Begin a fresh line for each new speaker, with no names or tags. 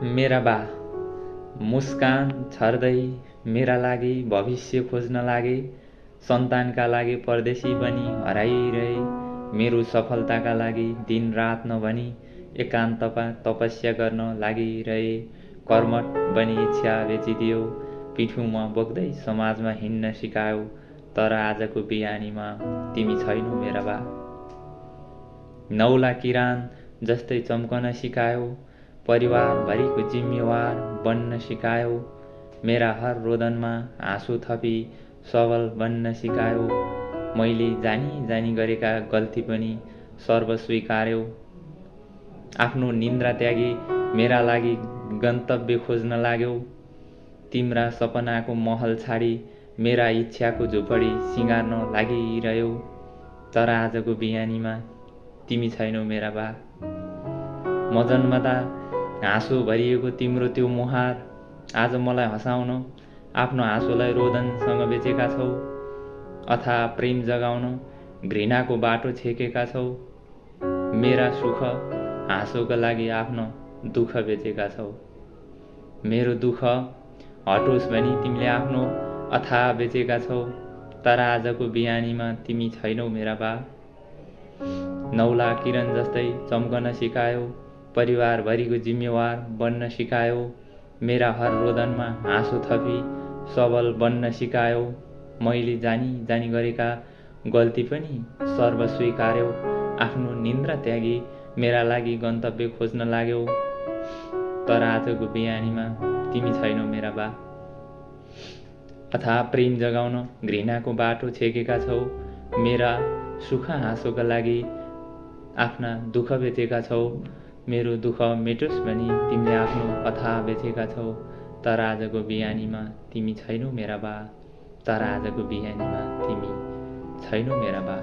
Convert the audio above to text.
मेरा बा मुस्कान छर्दै मेरा लागि भविष्य खोज्न लागे। सन्तानका लागि परदेशी बनी हराइरहे। मेरो सफलताका लागि दिन रात नभनी एकान्तमा तपस्या गर्न लागिरहे। कर्मठ बनी इच्छा बेचिदियो। पिठ्युमा बोक्दै समाजमा हिँड्न सिकायो। तर आजको बिहानीमा तिमी छैनौ मेरा बा। नौला किरान जस्तै चम्कन सिकायो। परिवारभरिको जिम्मेवार बन्न सिकायो। मेरा हर रोदनमा आँसु थपी सबल बन्न सिकायो। मैले जानी जानी गरेका गल्ती पनि सर्व स्वीकार्यौ। आफ्नो निन्द्रा त्यागी मेरा लागि गन्तव्य खोज्न लाग्यौ। तिम्रा सपनाको महल छाडी मेरा इच्छाको झुपडी सिँगार्न लागिरह्यौ। तर आजको बिहानीमा तिमी छैनौ मेरा बा। म जन्मदा हाँसो भरिएको तिम्रो त्यो मुहार आज मलाई हँसाउन आफ्नो हाँसोलाई रोदनसँग बेचेका छौ। अथाह प्रेम जगाउन घृणाको बाटो छेकेका छौ। मेरा सुख हाँसोका लागि आफ्नो दुःख बेचेका छौ। मेरो दुःख हटोस् भनी तिमीले आफ्नो अथाह बेचेका छौ। तर आजको बिहानीमा तिमी छैनौ मेरा बा। नौला किरण जस्तै चम्कन सिकायो। परिवारभरिको जिम्मेवार बन्न सिकायो। मेरा हर रोदनमा हाँसो थपी सबल बन्न सिकायो। मैले जानी जानी गरेका गल्ती पनि सर्व स्वीकार्यौ। आफ्नो निन्द्रा त्यागी मेरा लागि गन्तव्य खोज्न लाग्यौ। तर आजको बिहानीमा तिमी छैनौ मेरा बा। अथाह प्रेम जगाउन घृणाको बाटो छेकेका छौ। मेरा सुख हाँसोका लागि आफ्ना दुःख बेचेका छौ। मेरो दुःख मेटोस् भनी तिमीले आफ्नो अथाह बेचेका छौ। तर आजको बिहानीमा तिमी छैनौ मेरा बा। तर आजको बिहानीमा तिमी छैनौ मेरा बा।